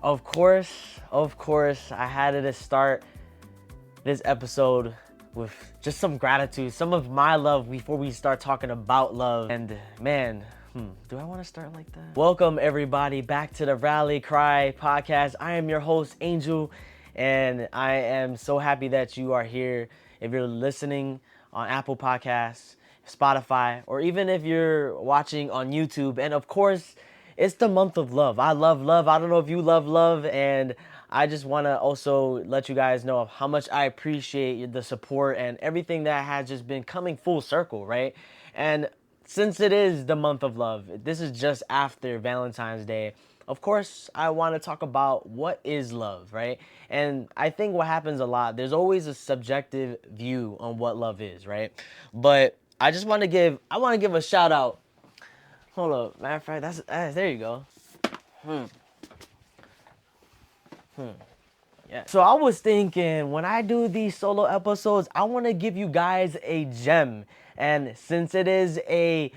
Of course, I had to start this episode with just some gratitude, some of my love before we start talking about love. And man, do I want to start like that? Welcome everybody back to the Rally Cry podcast. I am your host, Angel, and I am so happy that you are here. If you're listening on Apple Podcasts, Spotify, or even if you're watching on YouTube, and of course, it's the month of love. I love love. I don't know if you love love, and I just want to also let you guys know how much I appreciate the support and everything that has just been coming full circle, right? And since it is the month of love, this is just after Valentine's Day. Of course, I want to talk about what is love, right? And I think what happens a lot, there's always a subjective view on what love is, right? But I want to give a shout out. Hold up, matter of fact, that's there you go. Yeah. So I was thinking when I do these solo episodes, I want to give you guys a gem. And since it is a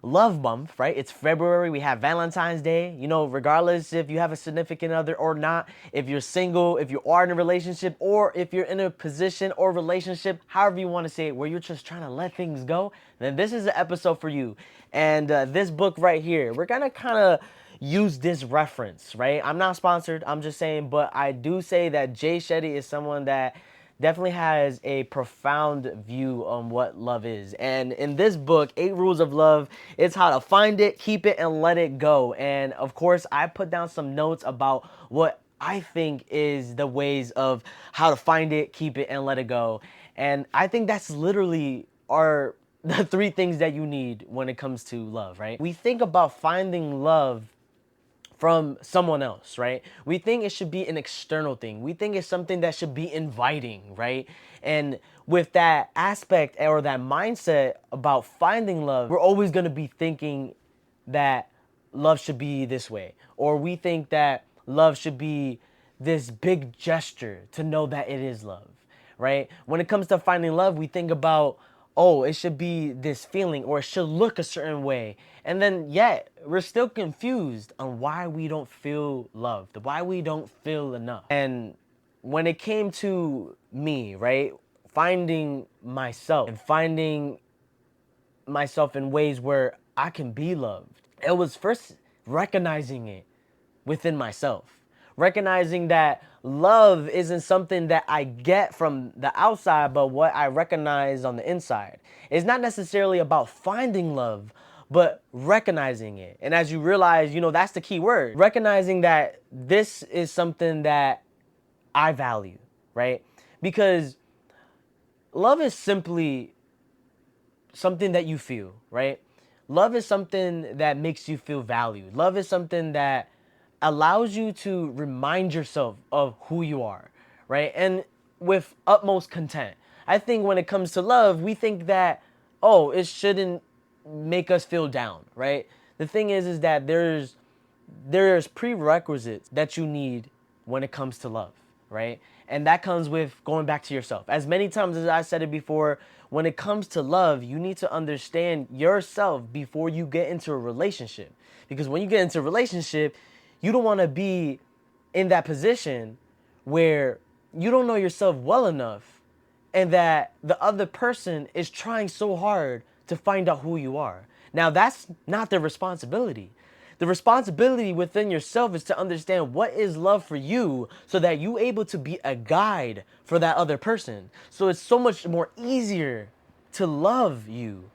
love month, right? It's February. We have Valentine's Day. You know, regardless if you have a significant other or not, if you're single, if you are in a relationship, or if you're in a position or relationship, however you want to say it, where you're just trying to let things go, then this is the episode for you. And this book right here, we're going to kind of use this reference, right? I'm not sponsored. I'm just saying, but I do say that Jay Shetty is someone that definitely has a profound view on what love is. And in this book, 8 Rules of Love, it's how to find it, keep it, and let it go. And of course, I put down some notes about what I think is the ways of how to find it, keep it, and let it go. And I think that's literally the 3 things that you need when it comes to love, right? We think about finding love from someone else, right? We think it should be an external thing. We think it's something that should be inviting, right? And with that aspect or that mindset about finding love, we're always going to be thinking that love should be this way. Or we think that love should be this big gesture to know that it is love, right? When it comes to finding love, we think about, oh, it should be this feeling or it should look a certain way. And then yet we're still confused on why we don't feel loved, why we don't feel enough. And when it came to me, right, finding myself and finding myself in ways where I can be loved, it was first recognizing it within myself. Recognizing that love isn't something that I get from the outside, but what I recognize on the inside. It's not necessarily about finding love, but recognizing it. And as you realize, that's the key word. Recognizing that this is something that I value, right? Because love is simply something that you feel, right? Love is something that makes you feel valued. Love is something that allows you to remind yourself of who you are, right? And with utmost content. I think when it comes to love, we think that, oh, it shouldn't make us feel down, right? The thing is that there's prerequisites that you need when it comes to love, right? And that comes with going back to yourself. As many times as I said it before, when it comes to love, you need to understand yourself before you get into a relationship. Because when you get into a relationship, you don't want to be in that position where you don't know yourself well enough and that the other person is trying so hard to find out who you are. Now, that's not their responsibility. The responsibility within yourself is to understand what is love for you so that you're able to be a guide for that other person. So it's so much more easier to love you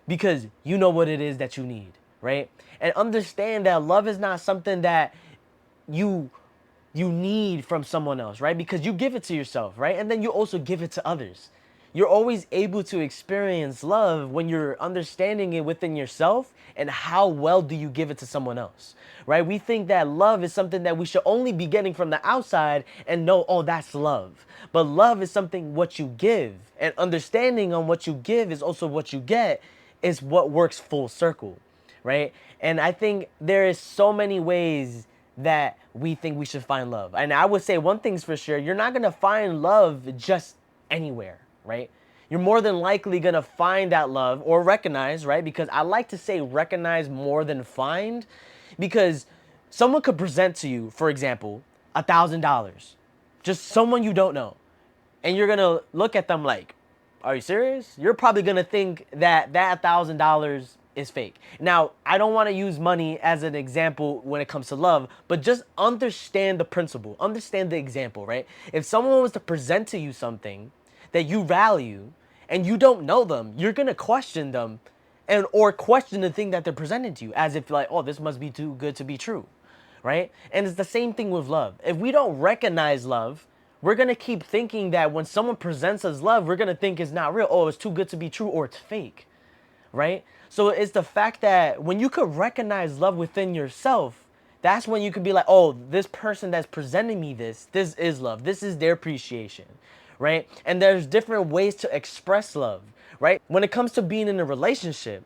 because you know what it is that you need, right? And understand that love is not something that you need from someone else, right? Because you give it to yourself, right? And then you also give it to others. You're always able to experience love when you're understanding it within yourself and how well do you give it to someone else, right? We think that love is something that we should only be getting from the outside and know, oh, that's love. But love is something what you give, and understanding on what you give is also what you get is what works full circle, right? And I think there is so many ways that we think we should find love. And I would say one thing's for sure, you're not going to find love just anywhere, right? You're more than likely going to find that love or recognize, right? Because I like to say recognize more than find, because Someone could present to you, for example, $1,000, just someone you don't know, and you're gonna look at them like, are you serious? You're probably gonna think that that $1,000 is fake. Now, I don't want to use money as an example when it comes to love, but just understand the principle, understand the example, right? If someone was to present to you something that you value and you don't know them, you're gonna question them and or question the thing that they're presenting to you as if like, oh, this must be too good to be true, right? And it's the same thing with love. If we don't recognize love, we're gonna keep thinking that when someone presents us love, we're gonna think it's not real. Oh, it's too good to be true, or it's fake, right? So it's the fact that when you could recognize love within yourself, that's when you could be like, oh, this person that's presenting me this is love. This is their appreciation, right? And there's different ways to express love, right? When it comes to being in a relationship,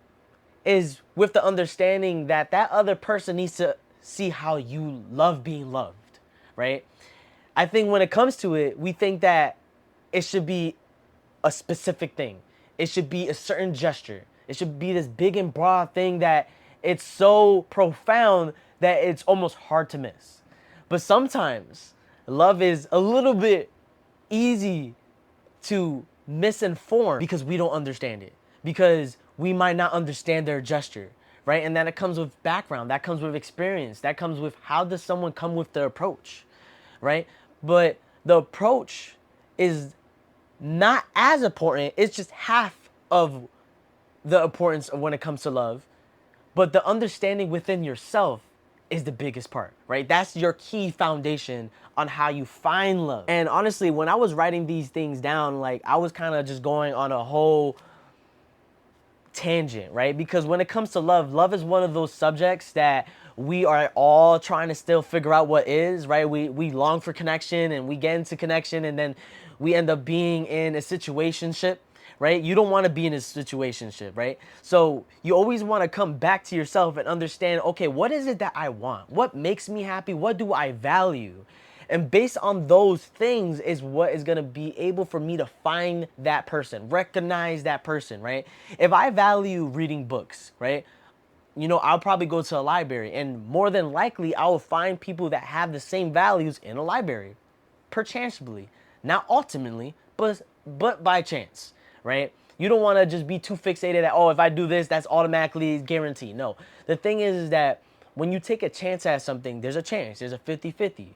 is with the understanding that that other person needs to see how you love being loved, right? I think when it comes to it, we think that it should be a specific thing. It should be a certain gesture. It should be this big and broad thing that it's so profound that it's almost hard to miss. But sometimes love is a little bit easy to misinform because we don't understand it. Because we might not understand their gesture, right? And then it comes with background, that comes with experience, that comes with how does someone come with the approach, right? But the approach is not as important. It's just half of the importance of when it comes to love. But the understanding within yourself is the biggest part, right? That's your key foundation on how you find love. And honestly, when I was writing these things down, like I was kind of just going on a whole tangent, right? Because when it comes to love, love is one of those subjects that we are all trying to still figure out what is, right? We long for connection and we get into connection and then we end up being in a situationship, right? You don't want to be in a situationship, right? So you always want to come back to yourself and understand, okay, what is it that I want? What makes me happy? What do I value? And based on those things is what is going to be able for me to find that person, recognize that person, right? If I value reading books, right? You know, I'll probably go to a library and more than likely I will find people that have the same values in a library, perchancely, not ultimately, but by chance, right? You don't want to just be too fixated that, oh, if I do this, that's automatically guaranteed. No, the thing is that when you take a chance at something, there's a chance, there's a 50-50,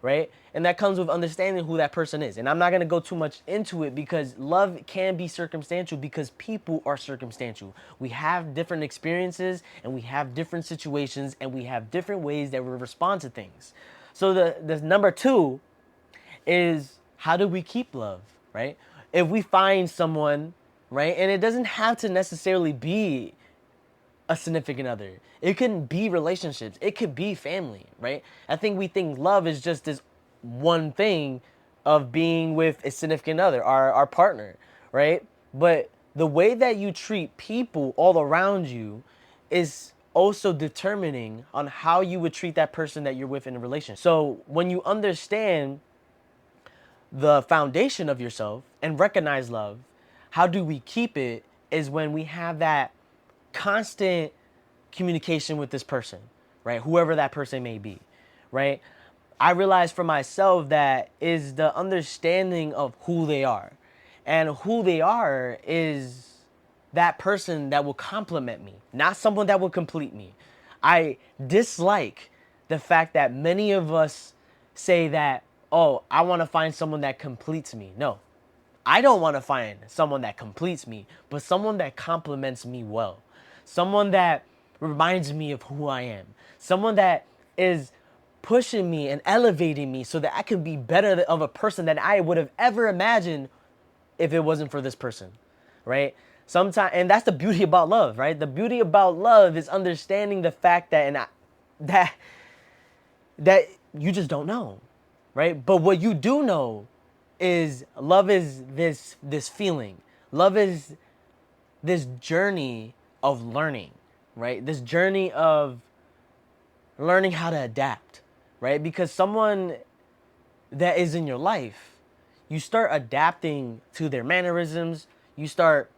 right? And that comes with understanding who that person is. And I'm not going to go too much into it because love can be circumstantial because people are circumstantial. We have different experiences and we have different situations and we have different ways that we respond to things. So the number two is how do we keep love, right? If we find someone, right, and it doesn't have to necessarily be a significant other. It can be relationships. It could be family, right? I think we think love is just this one thing of being with a significant other, our partner, right? But the way that you treat people all around you is also determining on how you would treat that person that you're with in a relationship. So when you understand the foundation of yourself and recognize love, how do we keep it is when we have that constant communication with this person, right? Whoever that person may be, right? I realized for myself that is the understanding of who they are. And who they are is that person that will compliment me, not someone that will complete me. I dislike the fact that many of us say that, oh, I want to find someone that completes me. No, I don't want to find someone that completes me, but someone that compliments me well. Someone that reminds me of who I am. Someone that is pushing me and elevating me so that I can be better of a person than I would have ever imagined if it wasn't for this person, right? Sometimes, and that's the beauty about love, right? The beauty about love is understanding the fact that that you just don't know, right? But what you do know is love is this feeling. Love is this journey of learning, right? This journey of learning how to adapt, right? Because someone that is in your life, you start adapting to their mannerisms, you start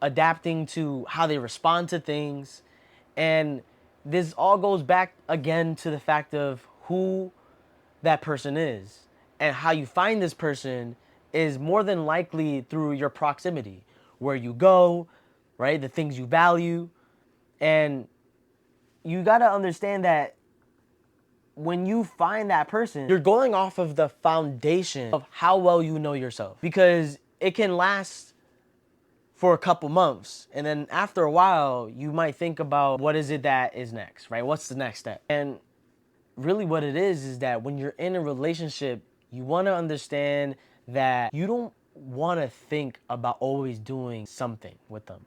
adapting to how they respond to things, and this all goes back again to the fact of who that person is. And how you find this person is more than likely through your proximity, where you go, right? The things you value. And you got to understand that when you find that person, you're going off of the foundation of how well you know yourself. Because it can last for a couple months, and then after a while, you might think about what is it that is next, right? What's the next step? And really what it is that when you're in a relationship, you want to understand that you don't want to think about always doing something with them,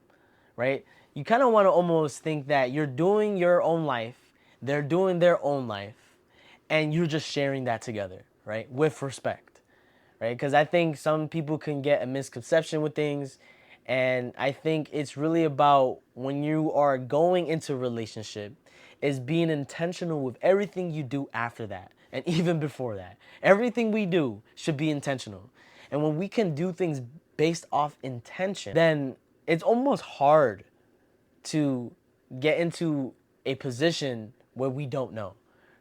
right? You kind of want to almost think that you're doing your own life, they're doing their own life, and you're just sharing that together, right? With respect, right? Because I think some people can get a misconception with things. And I think it's really about when you are going into a relationship is being intentional with everything you do after that. And even before that, everything we do should be intentional. And when we can do things based off intention, then it's almost hard to get into a position where we don't know,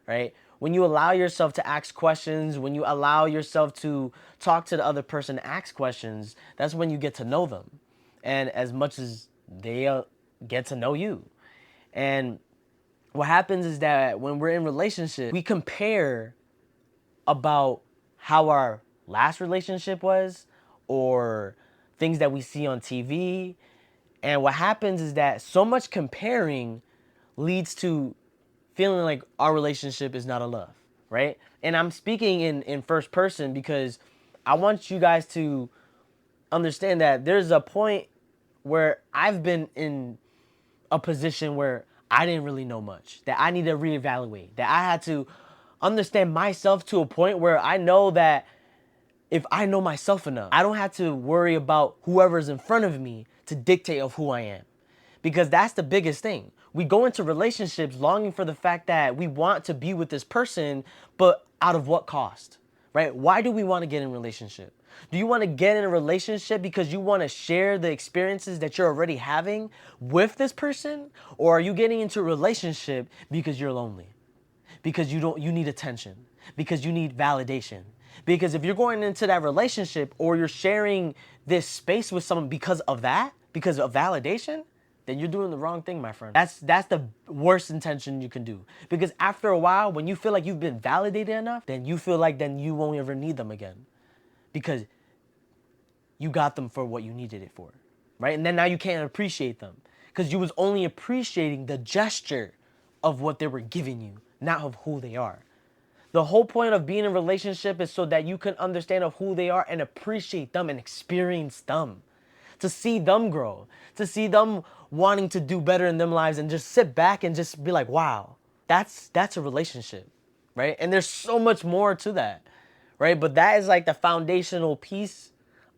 right? When you allow yourself to ask questions, when you allow yourself to talk to the other person, ask questions, that's when you get to know them. And as much as they get to know you. And what happens is that when we're in relationship, we compare about how our last relationship was or things that we see on TV. And what happens is that so much comparing leads to feeling like our relationship is not a love, right? And I'm speaking in first person because I want you guys to understand that there's a point where I've been in a position where I didn't really know much, that I need to reevaluate, that I had to understand myself to a point where I know that if I know myself enough, I don't have to worry about whoever's in front of me to dictate of who I am. Because that's the biggest thing. We go into relationships longing for the fact that we want to be with this person, but out of what cost, right? Why do we want to get in a relationship? Do you want to get in a relationship because you want to share the experiences that you're already having with this person? Or are you getting into a relationship because you're lonely? Because you need attention, because you need validation. Because if you're going into that relationship or you're sharing this space with someone because of that, because of validation, then you're doing the wrong thing, my friend. That's the worst intention you can do. Because after a while, when you feel like you've been validated enough, then you feel like then you won't ever need them again. Because you got them for what you needed it for, right? And then now you can't appreciate them because you was only appreciating the gesture of what they were giving you, not of who they are. The whole point of being in a relationship is so that you can understand of who they are and appreciate them and experience them. To see them grow, to see them wanting to do better in their lives and just sit back and just be like, wow, that's a relationship, right? And there's so much more to that, right? But that is like the foundational piece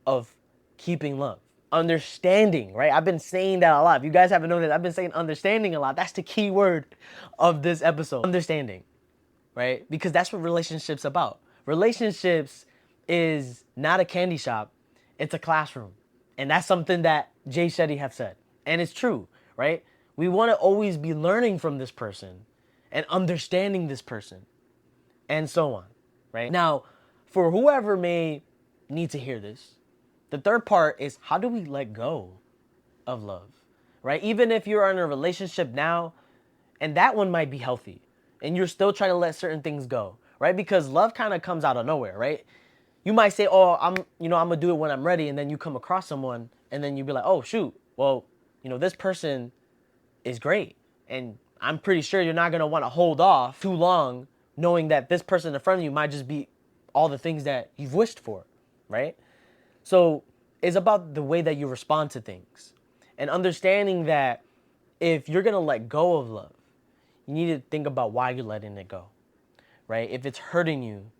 of keeping love. Understanding, right? I've been saying that a lot. If you guys haven't noticed, I've been saying understanding a lot. That's the key word of this episode. Understanding, right? Because that's what relationships about. Relationships is not a candy shop, it's a classroom. And that's something that Jay Shetty have said. And it's true, right? We want to always be learning from this person and understanding this person and so on, right? Now, for whoever may need to hear this, the third part is how do we let go of love, right? Even if you're in a relationship now, and that one might be healthy, and you're still trying to let certain things go, right? Because love kind of comes out of nowhere, right? You might say, "Oh, I'm gonna do it when I'm ready," and then you come across someone, and then you be like, "Oh, shoot, well, this person is great, and I'm pretty sure you're not gonna want to hold off too long, knowing that this person in front of you might just be all the things that you've wished for, right?" So it's about the way that you respond to things and understanding that if you're going to let go of love, you need to think about why you're letting it go, right? If it's hurting you,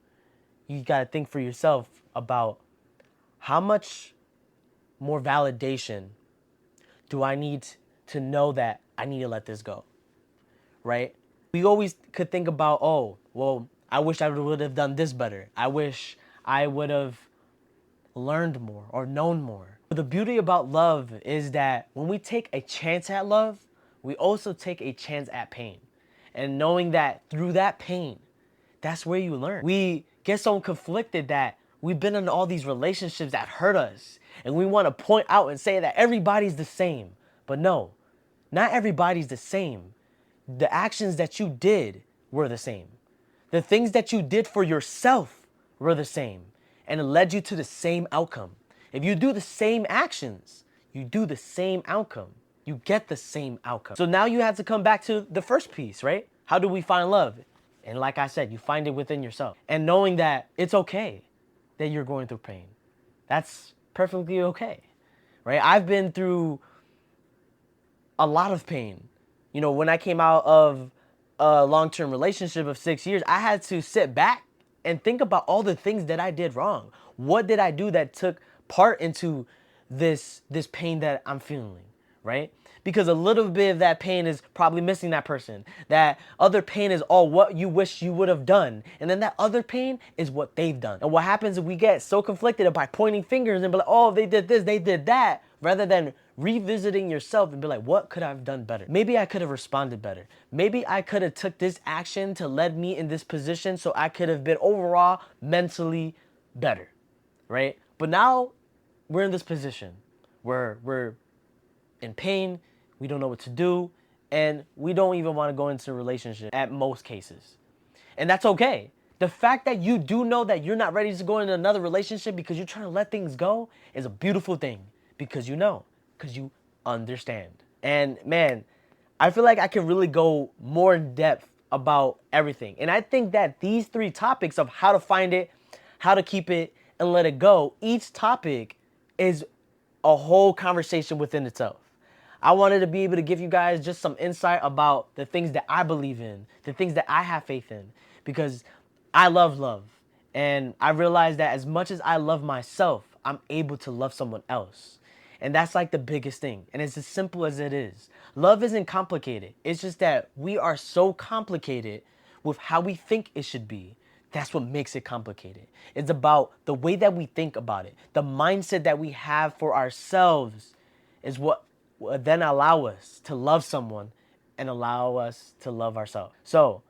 you got to think for yourself about how much more validation do I need to know that I need to let this go, right? We always could think about, oh, well, I wish I would have done this better. I wish I would have learned more or known more. But the beauty about love is that when we take a chance at love, we also take a chance at pain. And knowing that through that pain, that's where you learn. We get so conflicted that we've been in all these relationships that hurt us. And we want to point out and say that everybody's the same. But no, not everybody's the same. The actions that you did were the same. The things that you did for yourself were the same. And it led you to the same outcome. If you do the same actions, you do the same outcome. You get the same outcome. So now you have to come back to the first piece, right? How do we find love? And like I said, you find it within yourself. And knowing that it's okay that you're going through pain. That's perfectly okay, right? I've been through a lot of pain. You know, when I came out of a long-term relationship of 6 years, I had to sit back and think about all the things that I did wrong. What did I do that took part into this pain that I'm feeling, right? Because a little bit of that pain is probably missing that person. That other pain is all what you wish you would have done. And then that other pain is what they've done. And what happens if we get so conflicted by pointing fingers and be like, oh, they did this, they did that, rather than revisiting yourself and be like, what could I have done better? Maybe I could have responded better. Maybe I could have took this action to lead me in this position so I could have been overall mentally better, right? But now we're in this position where we're in pain, we don't know what to do, and we don't even want to go into a relationship at most cases. And that's okay. The fact that you do know that you're not ready to go into another relationship because you're trying to let things go is a beautiful thing, because you know, because you understand. And man, I feel like I can really go more in depth about everything. And I think that these 3 topics of how to find it, how to keep it, and let it go, each topic is a whole conversation within itself. I wanted to be able to give you guys just some insight about the things that I believe in, the things that I have faith in, because I love love. And I realized that as much as I love myself, I'm able to love someone else. And that's like the biggest thing. And it's as simple as it is. Love isn't complicated. It's just that we are so complicated with how we think it should be. That's what makes it complicated. It's about the way that we think about it. The mindset that we have for ourselves is what will then allow us to love someone and allow us to love ourselves. So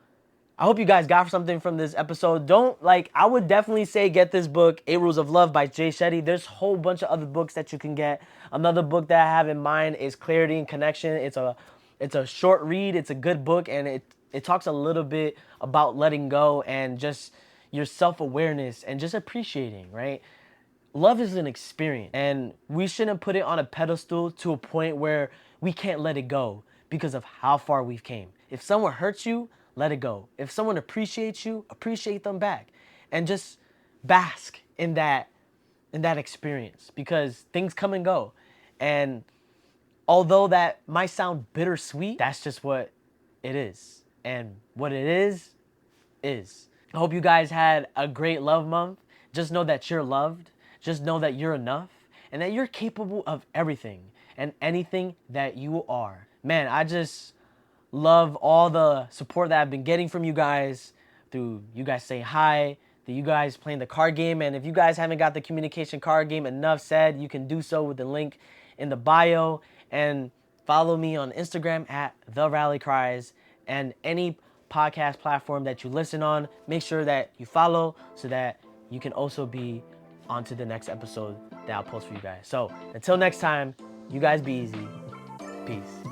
I hope you guys got something from this episode. I would definitely say get this book, 8 Rules of Love by Jay Shetty. There's a whole bunch of other books that you can get. Another book that I have in mind is Clarity and Connection. It's a short read. It's a good book, and it talks a little bit about letting go and just your self-awareness and just appreciating, right? Love is an experience, and we shouldn't put it on a pedestal to a point where we can't let it go because of how far we've came. If someone hurts you, let it go. If someone appreciates you, appreciate them back, and just bask in that experience, because things come and go. And although that might sound bittersweet, that's just what it is. And what it is. I hope you guys had a great love month. Just know that you're loved. Just know that you're enough and that you're capable of everything and anything that you are. Man, I just love all the support that I've been getting from you guys, through you guys saying hi, through you guys playing the card game. And if you guys haven't got the communication card game, enough said, you can do so with the link in the bio. And follow me on Instagram at The Rally Cries, and any podcast platform that you listen on, make sure that you follow so that you can also be on to the next episode that I'll post for you guys. So until next time, you guys be easy. Peace.